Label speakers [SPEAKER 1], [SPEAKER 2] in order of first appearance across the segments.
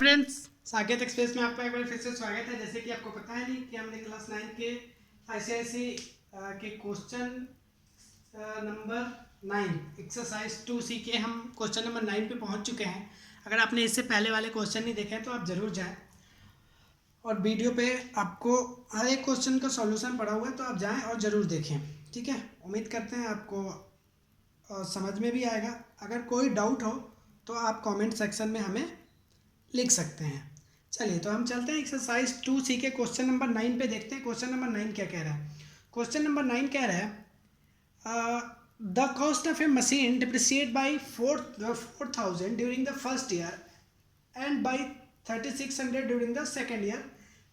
[SPEAKER 1] Friends, Saket express में आपका एक बार फिर से स्वागत है। जैसे कि आपको पता है नहीं कि हमने क्लास 9 के आईसीआईसी के क्वेश्चन नंबर 9 एक्सरसाइज 2C के हम क्वेश्चन नंबर 9 पे पहुंच चुके हैं। अगर आपने इससे पहले वाले क्वेश्चन नहीं देखे हैं तो आप ज़रूर जाएं और वीडियो पे आपको हर एक क्वेश्चन का सॉल्यूशन पड़ा हुआ है, तो आप जाएं और ज़रूर देखें। ठीक है, उम्मीद करते हैं आपको समझ में भी आएगा। अगर कोई डाउट हो तो आप कमेंट सेक्शन में हमें लिख सकते हैं। चलिए तो हम चलते हैं एक्सरसाइज 2C के क्वेश्चन नंबर 9 पे, देखते हैं क्वेश्चन नंबर 9 क्या कह रहा है। क्वेश्चन नंबर 9 कह रहा है the cost of a machine depreciate by 4000 during the first year and by 3600 during the second year,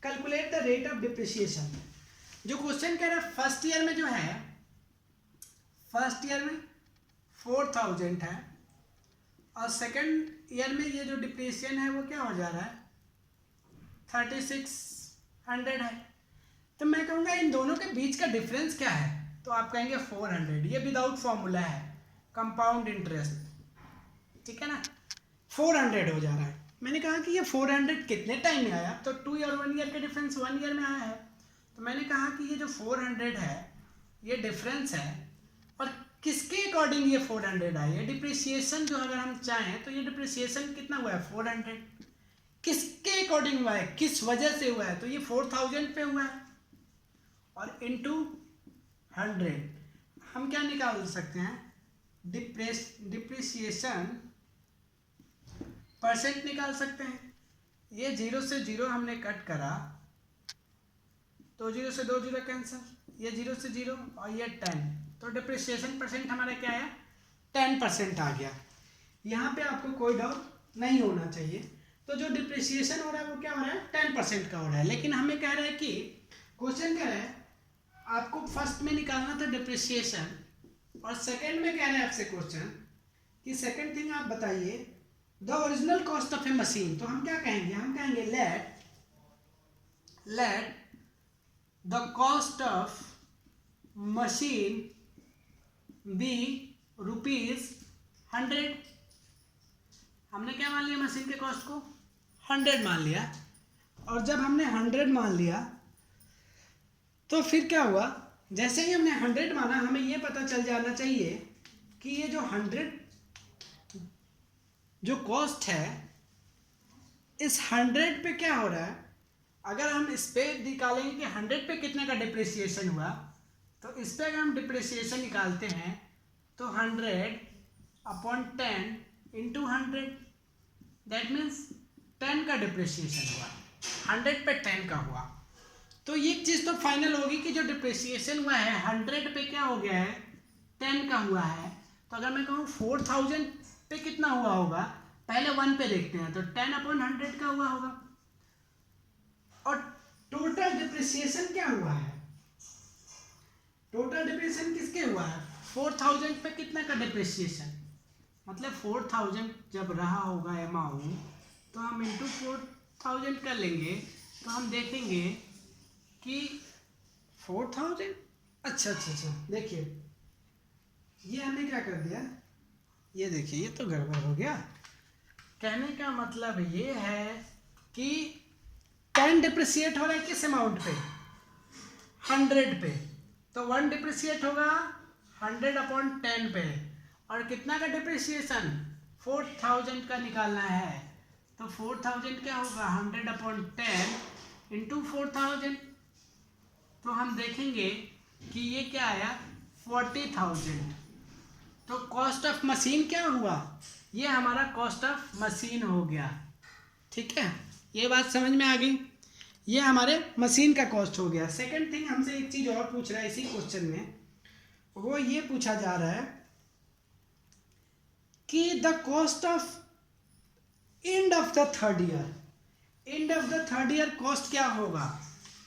[SPEAKER 1] calculate the rate of depreciation. जो क्वेश्चन कह रहा है फर्स्ट ईयर में जो है, फर्स्ट ईयर में 4000 है और सेकेंड ईयर में ये जो डिप्रिसिएशन है वो क्या हो जा रहा है, 3600 है। तो मैं कहूँगा इन दोनों के बीच का डिफरेंस क्या है, तो आप कहेंगे 400। ये विदाउट फॉर्मूला है, कंपाउंड इंटरेस्ट, ठीक है ना। 400 हो जा रहा है। मैंने कहा कि ये 400 कितने टाइम में आया, तो 2 ईयर 1 ईयर का डिफरेंस 1 ईयर में आया है। तो मैंने कहा कि ये जो 400 है ये डिफरेंस है, और किसके अकॉर्डिंग ये 400 आई है, डिप्रिसिएशन जो अगर हम चाहें तो ये डिप्रिसिएशन कितना हुआ है 400, किसके अकॉर्डिंग हुआ है, किस वजह से हुआ है, तो ये 4000 पे हुआ है और इनटू 100 हम क्या निकाल सकते हैं, डिप्रिसिएशन परसेंट निकाल सकते हैं। ये 0 से 0 हमने कट करा तो 0 से 2 0 कैंसिल, ये 0 से 0 और ये 10, तो डिप्रिसिएशन परसेंट हमारा क्या है 10% आ गया। यहाँ पे आपको कोई डाउट नहीं होना चाहिए। तो जो डिप्रिसिएशन हो रहा है वो क्या हो रहा है 10% का हो रहा है। लेकिन हमें कह रहा है कि क्वेश्चन कह रहा है आपको फर्स्ट में निकालना था डिप्रिसिएशन, और सेकंड में कह रहे हैं आपसे क्वेश्चन कि सेकंड थिंग आप बताइए the original cost of a machine. तो हम क्या कहेंगे, हम कहेंगे let the cost of machine be ₹100। हमने क्या मान लिया, मशीन के कॉस्ट को 100 मान लिया, और जब हमने 100 मान लिया तो फिर क्या हुआ, जैसे ही हमने 100 माना हमें ये पता चल जाना चाहिए कि ये जो 100 जो कॉस्ट है इस 100 पे क्या हो रहा है। अगर हम इस पे निकालेंगे कि 100 पे कितने का डिप्रिसिएशन हुआ, तो इस पे अगर हम डिप्रिसिएशन निकालते हैं तो 100/10 इंटू 100, दैट मीन्स 10 का डिप्रिसिएशन हुआ, 100 पे 10 का हुआ। तो ये चीज़ तो फाइनल होगी कि जो डिप्रिसिएशन हुआ है 100 पे क्या हो गया है 10 का हुआ है। तो अगर मैं कहूँ 4000 पे कितना हुआ होगा, पहले 1 पे देखते हैं, तो 10/100 का हुआ होगा। और टोटल डिप्रिसिएशन क्या हुआ है, टोटल डिप्रिसिएशन किसके हुआ है 4000 पे कितना का डिप्रिसिएशन, मतलब 4000 जब रहा होगा अमाउंट तो हम इंटू 4000 कर लेंगे, तो हम देखेंगे कि 4000। अच्छा, देखिए ये हमने क्या कर दिया, ये देखिए ये तो गड़बड़ हो गया। कहने का मतलब ये है कि 10 डिप्रिसिएट हो रहा है किस अमाउंट पे 100 पे, तो 1 डिप्रिसिएट होगा 100/10 पे, और कितना का डिप्रिसिएशन 4000 का निकालना है, तो 4000 क्या होगा 100/10 इंटू 4000। तो हम देखेंगे कि ये क्या आया 40,000। तो कॉस्ट ऑफ मशीन क्या हुआ, ये हमारा कॉस्ट ऑफ मशीन हो गया। ठीक है, ये बात समझ में आ गई, ये हमारे मशीन का कॉस्ट हो गया। सेकंड थिंग हमसे एक चीज़ और पूछ रहा है इसी क्वेश्चन में, वो ये पूछा जा रहा है कि the cost of end of the third year, end of the third year cost क्या होगा।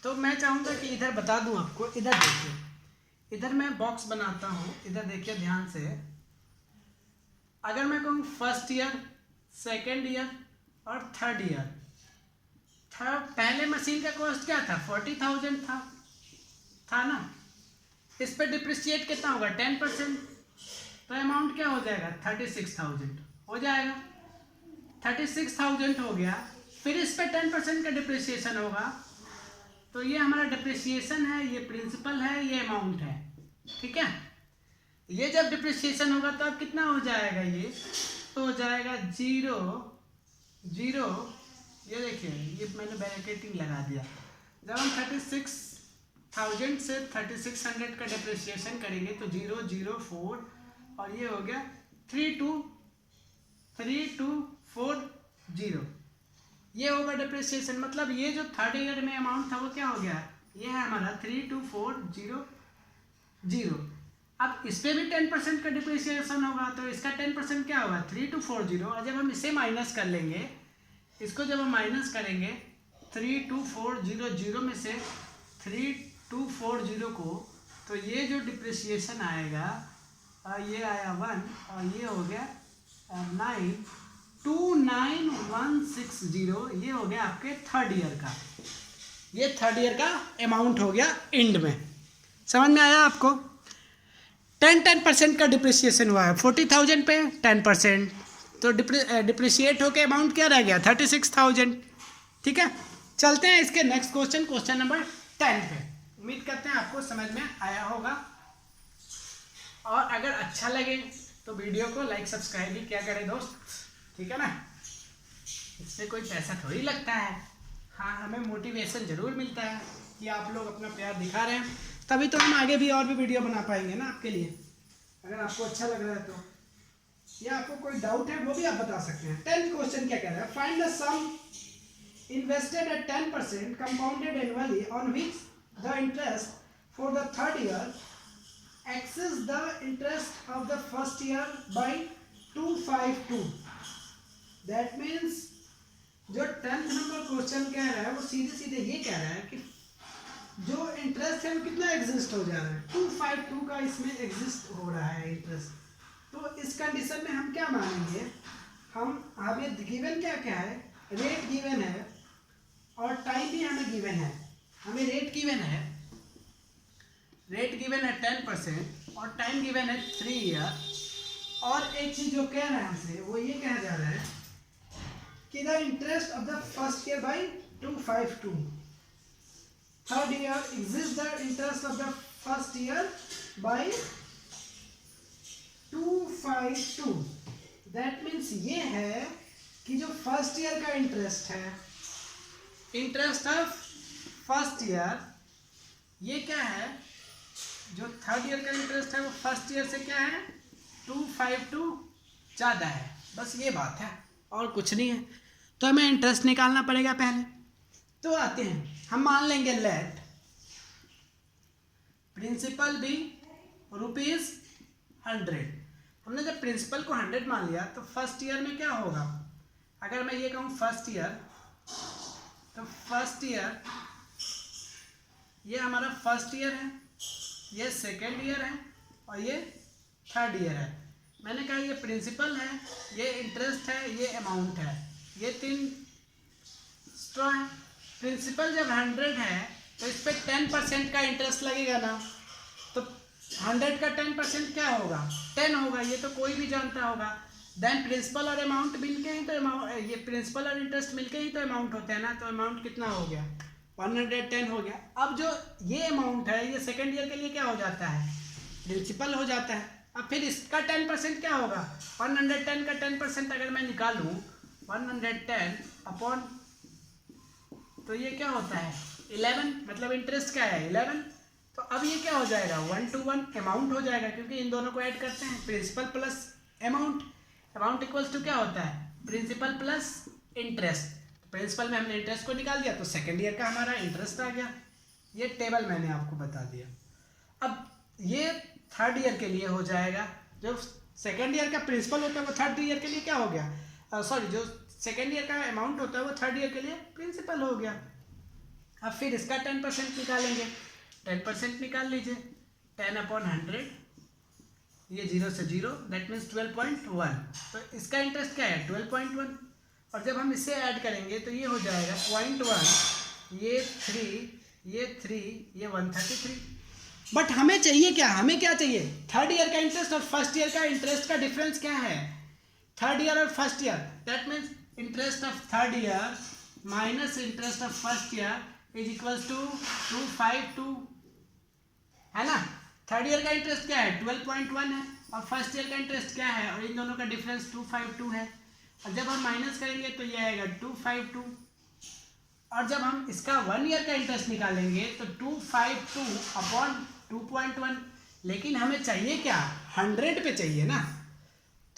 [SPEAKER 1] तो मैं चाहूँगा कि इधर बता दूँ आपको, इधर देखिए, इधर मैं बॉक्स बनाता हूँ, इधर देखिए ध्यान से। अगर मैं कहूँ फर्स्ट ईयर, सेकेंड ईयर और थर्ड ईयर, पहले मशीन का कॉस्ट क्या था 40,000 था ना, इस पर डिप्रिशिएट कितना होगा 10%, तो अमाउंट क्या हो जाएगा 36,000 हो जाएगा। 36,000 हो गया, फिर इस पे 10% का डिप्रिसिएशन होगा, तो ये हमारा डिप्रिसिएशन है, ये प्रिंसिपल है, ये अमाउंट है, ठीक है। ये जब डिप्रिसिएशन होगा तो अब कितना हो जाएगा, ये तो हो जाएगा 0 0, ये देखिए ये मैंने ब्रैकेटिंग लगा दिया। जब हम 36,000 से 3600 का डिप्रिसिएशन करेंगे तो 0 0 4 और ये हो गया 3240, ये होगा डिप्रिसिएशन। मतलब ये जो थर्ड ईयर में अमाउंट था वो क्या हो गया, ये है हमारा 3240। अब इस पे भी 10% का डिप्रिसिएशन होगा, तो इसका 10% क्या होगा 3240। और जब हम इसे माइनस कर लेंगे, इसको जब हम माइनस करेंगे 3240 में से 3240 को, तो ये जो डिप्रिसिएशन आएगा ये आया 1 और ये हो गया 9,29160, ये हो गया आपके थर्ड ईयर का। ये थर्ड ईयर का अमाउंट हो गया एंड में। समझ में आया आपको? 10% का डिप्रिसिएशन हुआ है 40,000 पे 10%, तो डिप्रिशिएट होके अमाउंट क्या रह गया 36,000। ठीक है, चलते हैं इसके नेक्स्ट क्वेश्चन नंबर 10 पे। उम्मीद करते हैं आपको समझ में आया होगा, और अगर अच्छा लगे तो वीडियो को लाइक सब्सक्राइब भी क्या करें दोस्त, ठीक है ना। इससे कोई पैसा थोड़ी लगता है, हाँ हमें मोटिवेशन ज़रूर मिलता है कि आप लोग अपना प्यार दिखा रहे हैं, तभी तो हम आगे भी और भी वीडियो बना पाएंगे ना आपके लिए। अगर आपको अच्छा लग रहा है तो, या आपको कोई डाउट है वो भी आप बता सकते हैं। 10th क्वेश्चन क्या कह रहा है, find the sum invested at 10% compounded annually on which the interest for the third year exceeds the interest of the first year by 252। That means जो 10th नंबर क्वेश्चन कह रहा है वो सीधे सीधे ये कह रहा है कि जो इंटरेस्ट है वो कितना एग्जिस्ट हो जा रहा है, 252 का इसमें एग्जिस्ट हो रहा है इंटरेस्ट। तो इस कंडीशन में हम क्या मानेंगे, हमें गिवन क्या क्या है, रेट गिवन है और टाइम भी हमें गिवन है। हमें रेट गिवन है 10% और टाइम गिवन है 3 ईयर। और एक चीज जो कह रहा है हमसे वो ये कहा जा रहा है कि the interest of the first year by 252, third year exist the interest of the first year by 252। That means ये है कि जो फर्स्ट ईयर का इंटरेस्ट है, इंटरेस्ट ऑफ फर्स्ट ईयर, ये क्या है, जो थर्ड ईयर का इंटरेस्ट है वो फर्स्ट ईयर से क्या है 252 ज़्यादा है। बस ये बात है और कुछ नहीं है। तो हमें इंटरेस्ट निकालना पड़ेगा पहले। तो आते हैं, हम मान लेंगे लेट प्रिंसिपल भी ₹100। हमने जब प्रिंसिपल को 100 मान लिया तो फर्स्ट ईयर में क्या होगा, अगर मैं ये कहूँ फर्स्ट ईयर, तो फर्स्ट ईयर ये हमारा फर्स्ट ईयर है, ये सेकेंड ईयर है और ये थर्ड ईयर है। मैंने कहा ये प्रिंसिपल है, ये इंटरेस्ट है, ये अमाउंट है, ये 3 स्ट्रॉ है। प्रिंसिपल जब 100 है तो इस पर 10% का इंटरेस्ट लगेगा ना, तो 100 का 10% क्या होगा 10 होगा, ये तो कोई भी जानता होगा। देन प्रिंसिपल और अमाउंट मिलके ही तो ये प्रिंसिपल और इंटरेस्ट मिलके ही तो अमाउंट होता है ना, तो अमाउंट कितना हो गया 110 हो गया। अब जो ये अमाउंट है ये सेकेंड ईयर के लिए क्या हो जाता है, प्रिंसिपल हो जाता है। अब फिर इसका 10% क्या होगा, 110 का 10% अगर मैं निकालूँ 110 अपॉन, तो ये क्या होता है 11, मतलब इंटरेस्ट क्या है 11। तो अब ये क्या हो जाएगा 1 to 1 अमाउंट हो जाएगा, क्योंकि इन दोनों को ऐड करते हैं, principal plus amount. Amount equals to क्या होता है प्रिंसिपल प्लस इंटरेस्ट। प्रिंसिपल में हमने इंटरेस्ट को निकाल दिया तो सेकेंड ईयर का हमारा इंटरेस्ट आ गया। ये टेबल मैंने आपको बता दिया। अब ये थर्ड ईयर के लिए हो जाएगा, जो सेकेंड ईयर का प्रिंसिपल होता है वो थर्ड ईयर के लिए क्या हो गया, सॉरी जो सेकेंड ईयर का अमाउंट होता है वो थर्ड ईयर के लिए प्रिंसिपल हो गया। अब फिर इसका 10% निकालेंगे, 10% निकाल लीजिए, 10 अपॉन 100, ये 0 से 0, दैट मीन्स 12.1। तो इसका इंटरेस्ट क्या है 12.1, और जब हम इससे ऐड करेंगे तो ये हो जाएगा 0.1, ये 3, ये 3, ये 133। बट हमें चाहिए क्या, हमें क्या चाहिए, थर्ड ईयर का इंटरेस्ट और फर्स्ट ईयर का इंटरेस्ट का डिफरेंस क्या है, थर्ड ईयर और first year. That means interest of third year minus interest of first year is equals to 252, है ना। थर्ड ईयर का इंटरेस्ट क्या है 12.1 है, और फर्स्ट ईयर का इंटरेस्ट क्या है, और इन दोनों का डिफरेंस 252 है। और जब हम माइनस करेंगे तो ये आएगा 252, और जब हम इसका 1 ईयर का इंटरेस्ट निकालेंगे तो 252 अपॉन 2.1। लेकिन हमें चाहिए क्या, 100 पे चाहिए ना,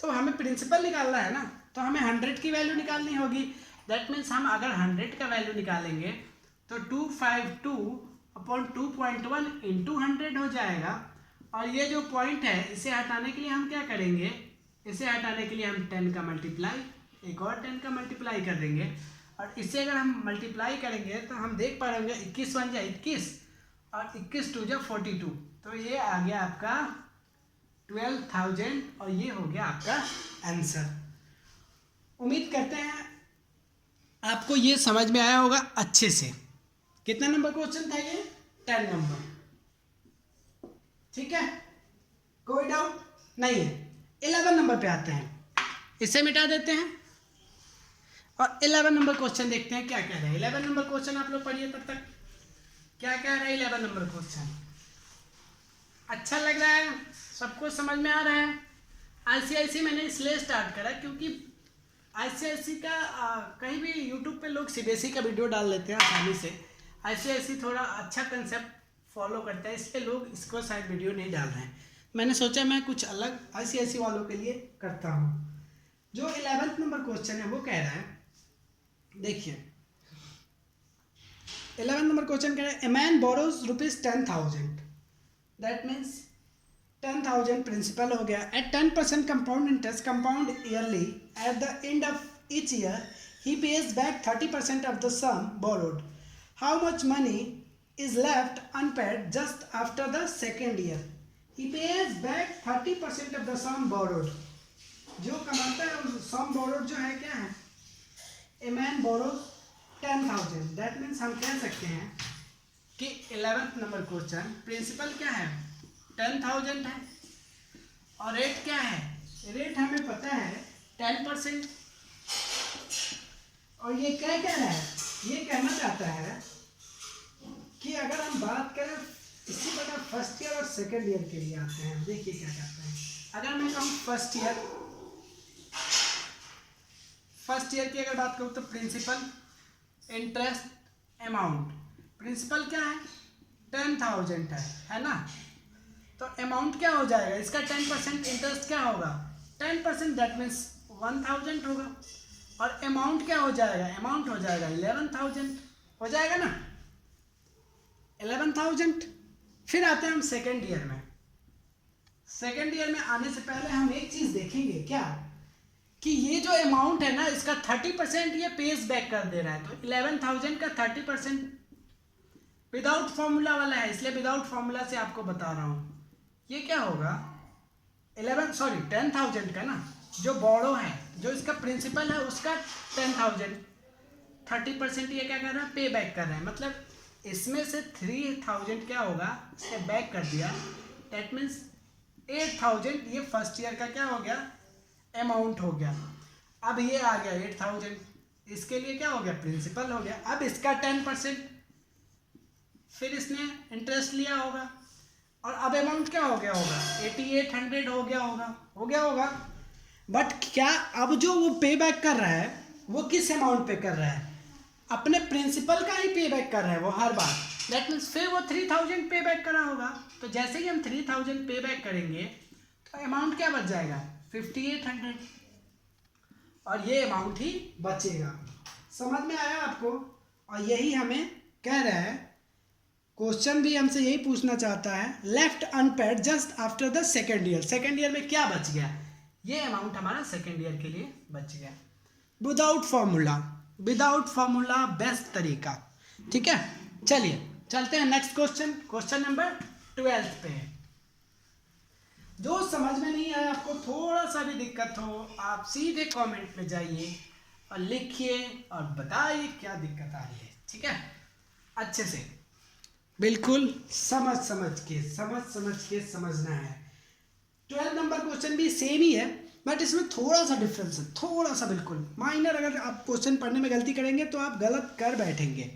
[SPEAKER 1] तो हमें प्रिंसिपल निकालना है ना, तो हमें 100 की वैल्यू निकालनी होगी। दैट मीन्स हम अगर 100 का वैल्यू निकालेंगे तो 252 अपॉन 2.1 इंटू 100 हो जाएगा। और ये जो पॉइंट है इसे हटाने के लिए हम क्या करेंगे, इसे हटाने के लिए हम 10 का मल्टीप्लाई, एक और 10 का मल्टीप्लाई कर देंगे, और इसे अगर हम मल्टीप्लाई करेंगे तो हम देख पा रहे होंगे 21 1 जा 21 और 21 2 जा 42, तो ये आ गया आपका 12,000 और ये हो गया आपका आंसर। उम्मीद करते हैं आपको ये समझ में आया होगा अच्छे से। कितना नंबर क्वेश्चन था ये, 10 नंबर, ठीक है, कोई डाउट नहीं है। 11 नंबर पे आते हैं, इसे मिटा देते हैं और 11 नंबर क्वेश्चन देखते हैं क्या कह रहे हैं। 11 नंबर क्वेश्चन आप लोग पढ़िए तब तक, क्या कह रहा है 11 नंबर क्वेश्चन। अच्छा लग रहा है, सबको समझ में आ रहा है। आईसीआईसी मैंने इसलिए स्टार्ट करा क्योंकि आईसीआईसी का कहीं भी यूट्यूब पे लोग सीबीएसई का वीडियो डाल लेते हैं आसानी से, आईसीआईसी थोड़ा अच्छा कंसेप्ट फॉलो करता है, इसलिए लोग इसको शायद वीडियो नहीं डाल रहे हैं। मैंने सोचा मैं कुछ अलग आईसीआईसी वालों के लिए करता हूँ। जो 11th नंबर क्वेश्चन है वो कह रहा है, देखिए 11 नंबर क्वेश्चन कह रहा है, a man borrows ₹10,000, that means 10,000 principal हो गया, at 10% compound interest, compound yearly, at the end of each year he pays back 30% of the sum borrowed, how much money is left unpaid just after the second year, he pays back 30% of the sum borrowed. जो कमाता है sum borrowed जो है क्या है, a man borrows 10,000, that means हम कह सकते हैं कि 11th नंबर क्वेश्चन प्रिंसिपल क्या है 10,000 है, और रेट क्या है, रेट हमें पता है 10%। और ये क्या कह रहा है, ये कहना चाहता है कि अगर हम बात करें इसी प्रकार फर्स्ट ईयर और सेकेंड ईयर के लिए आते हैं, देखिए क्या कहते हैं। अगर मैं कहूँ फर्स्ट ईयर की अगर बात करूँ तो प्रिंसिपल, इंटरेस्ट, अमाउंट। प्रिंसिपल क्या है 10,000 है ना, तो अमाउंट क्या हो जाएगा इसका 10%, इंटरेस्ट क्या होगा 10%, दैट मीन्स 1,000 होगा, और अमाउंट क्या हो जाएगा, अमाउंट हो जाएगा 11,000 हो जाएगा ना, 11,000। फिर आते हैं हम सेकेंड ईयर में। सेकेंड ईयर में आने से पहले हम एक चीज देखेंगे क्या, कि ये जो अमाउंट है ना इसका 30% ये पेज बैक कर दे रहा है, तो 11,000 का 30% विदाउट फॉर्मूला वाला है, इसलिए विदाउट फॉर्मूला से आपको बता रहा हूँ। ये क्या होगा 10,000 का ना, जो बोरो है, जो इसका प्रिंसिपल है उसका 10,000, 30% ये क्या कर रहा है पे बैक कर रहा है, मतलब इसमें से 3,000 क्या होगा इसने बैक कर दिया, दैट मीन्स 8,000 ये फर्स्ट ईयर का क्या हो गया अमाउंट हो गया। अब ये आ गया 8,000, इसके लिए क्या हो गया प्रिंसिपल हो गया। अब इसका 10%, फिर इसने इंटरेस्ट लिया होगा, और अब अमाउंट क्या हो गया होगा 8,800 हो गया होगा। बट क्या अब जो वो पे बैक कर रहा है वो किस अमाउंट पे कर रहा है, अपने प्रिंसिपल का ही पे बैक कर रहा है वो हर बार, दैट मीन्स फिर वो 3,000 पे बैक करा होगा। तो जैसे ही हम 3,000 पे बैक करेंगे तो अमाउंट क्या बच जाएगा 5,800, और ये अमाउंट ही बचेगा। समझ में आया आपको, और यही हमें कह रहा है क्वेश्चन भी हमसे यही पूछना चाहता है, left unpaid just after the second year, second year में क्या बच गया, ये अमाउंट हमारा सेकेंड ईयर के लिए बच गया विदाउट फॉर्मूला बेस्ट तरीका। ठीक है, चलिए चलते हैं नेक्स्ट क्वेश्चन नंबर 12 पे। जो समझ में नहीं आया, आपको थोड़ा सा भी दिक्कत हो, आप सीधे कमेंट में जाइए और लिखिए और बताइए क्या दिक्कत आ रही है। ठीक है, अच्छे से बिल्कुल समझ के समझना है। 12 नंबर क्वेश्चन भी सेम ही है, बट इसमें थोड़ा सा डिफरेंस है, थोड़ा सा बिल्कुल माइनर। अगर आप क्वेश्चन पढ़ने में गलती करेंगे तो आप गलत कर बैठेंगे।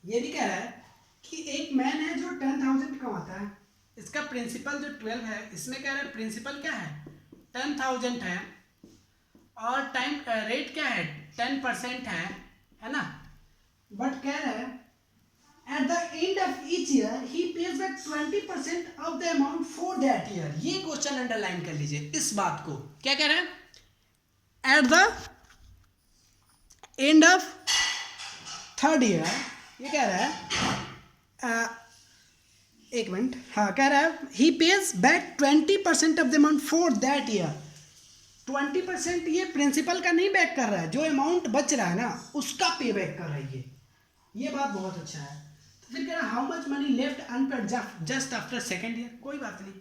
[SPEAKER 1] ये भी कह रहा है कि एक मैन है जो 10,000 कमाता है, इसका प्रिंसिपल जो 12 है, इसमें कह रहा है प्रिंसिपल क्या है 10,000 है और टाइम रेट क्या है 10% है ना। बट कह रहा है at the end of each year he pays back 20% of the amount for that year। ये क्वेश्चन अंडरलाइन कर लीजिए इस बात को। क्या कह रहा है at the end of third year, ये कह रहा है एक मिनट, हाँ कह रहा है he pays back 20% of the amount for that year। 20% ये प्रिंसिपल का नहीं बैक कर रहा है, जो अमाउंट बच रहा है ना उसका पे बैक कर रहा है। ये बात बहुत अच्छा है। फिर कह रहा how much money left unpaid just after second year. कोई बात नहीं,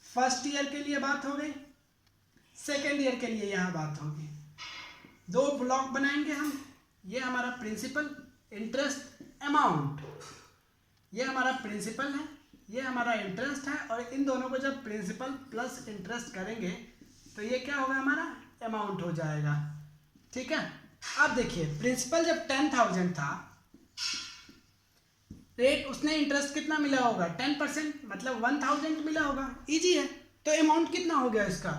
[SPEAKER 1] फर्स्ट ईयर के लिए बात हो गई, सेकेंड ईयर के लिए यहाँ बात होगी। दो ब्लॉक बनाएंगे हम, ये हमारा प्रिंसिपल इंटरेस्ट अमाउंट, ये हमारा प्रिंसिपल है, ये हमारा इंटरेस्ट है, और इन दोनों को जब प्रिंसिपल प्लस इंटरेस्ट करेंगे तो ये क्या होगा हमारा अमाउंट हो जाएगा। ठीक है, अब देखिए प्रिंसिपल जब 10,000 था, रेट उसने इंटरेस्ट कितना मिला होगा 10%, मतलब 1,000 मिला होगा। इजी है। तो अमाउंट कितना हो गया इसका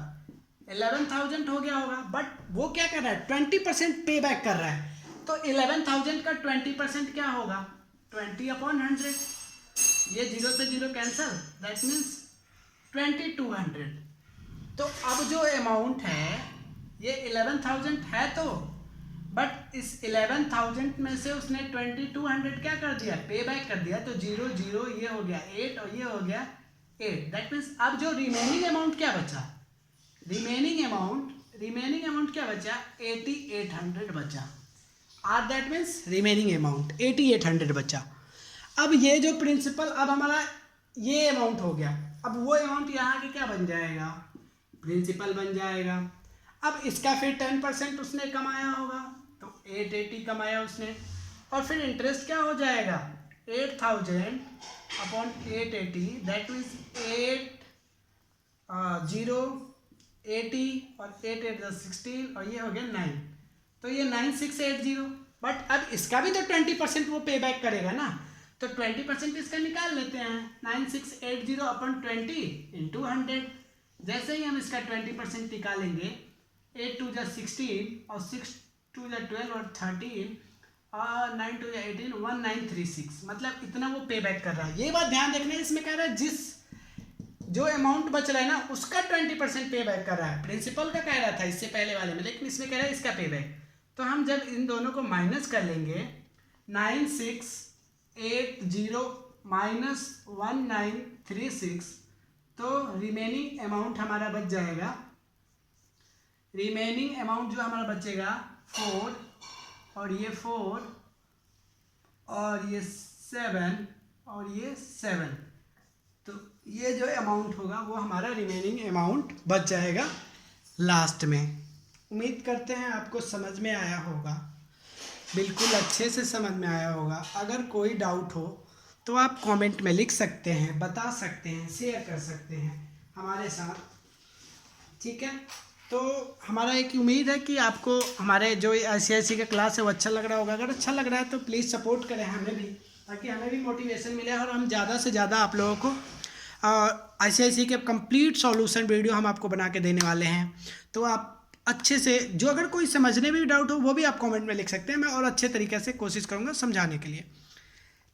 [SPEAKER 1] 11,000 हो गया होगा। बट वो क्या कर रहा है 20% पे बैक कर रहा है। तो 11,000 का 20% क्या होगा 20/100। ये 0 से 0 कैंसिल, दैट मीन्स 2200। तो अब जो अमाउंट है ये 11,000 है, तो बट इस 11,000 में से उसने 2200 क्या कर दिया पे बैक कर दिया। तो 0 0 ये हो गया 8 और ये हो गया 8। दैट मीन्स अब जो रिमेनिंग अमाउंट क्या बचा, रिमेनिंग अमाउंट क्या बचा 8800 बचा। Or that means remaining amount 8800 बचा। अब ये जो प्रिंसिपल अब हमारा ये अमाउंट हो गया, अब वो अमाउंट यहाँ के क्या बन जाएगा प्रिंसिपल बन जाएगा। अब इसका फिर 10% उसने कमाया होगा, तो 880 कमाया उसने, और फिर इंटरेस्ट क्या हो जाएगा 8,000/880, दैट मीन्स 80 और 8 8 16 और ये हो गया 9, तो ये 9680। बट अब इसका भी तो 20% वो पे बैक करेगा ना, तो 20% इसका निकाल लेते हैं 9680/20 × 100। जैसे ही हम इसका 20% निकालेंगे 8 2 16 और 6 2 12 और 13 और 9 2 18 1936, मतलब इतना वो पे बैक कर रहा है। ये बात ध्यान देखना है, इसमें कह रहा है जिस जो अमाउंट बच रहा है ना उसका 20% पे बैक कर रहा है। प्रिंसिपल का कह रहा था इससे पहले वाले में, लेकिन इसमें कह रहा है इसका पे बैक। तो हम जब इन दोनों को माइनस कर लेंगे 9680 माइनस 1936, तो रिमेनिंग अमाउंट हमारा बच जाएगा, रिमेनिंग अमाउंट जो हमारा बचेगा 4 और ये 4 और ये 7 और ये 7, तो ये जो अमाउंट होगा वो हमारा रिमेनिंग अमाउंट बच जाएगा लास्ट में। उम्मीद करते हैं आपको समझ में आया होगा, बिल्कुल अच्छे से समझ में आया होगा। अगर कोई डाउट हो तो आप कमेंट में लिख सकते हैं, बता सकते हैं, शेयर कर सकते हैं हमारे साथ। ठीक है, तो हमारा एक उम्मीद है कि आपको हमारे जो ICIC का क्लास है वो अच्छा लग रहा होगा। अगर अच्छा लग रहा है तो प्लीज़ सपोर्ट करें हमें भी, ताकि हमें भी मोटिवेशन मिले और हम ज़्यादा से ज़्यादा आप लोगों को ICIC के कंप्लीट सॉल्यूशन वीडियो हम आपको बना के देने वाले हैं। तो आप अच्छे से, जो अगर कोई समझने में भी डाउट हो वो भी आप कमेंट में लिख सकते हैं, मैं और अच्छे तरीके से कोशिश करूँगा समझाने के लिए।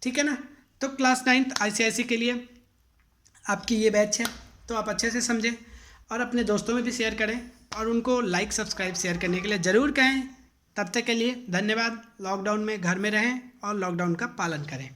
[SPEAKER 1] ठीक है ना, तो क्लास 9th ICIC के लिए आपकी ये बैच है, तो आप अच्छे से समझें और अपने दोस्तों में भी शेयर करें और उनको लाइक सब्सक्राइब शेयर करने के लिए ज़रूर कहें। तब तक के लिए धन्यवाद। लॉकडाउन में घर में रहें और लॉकडाउन का पालन करें।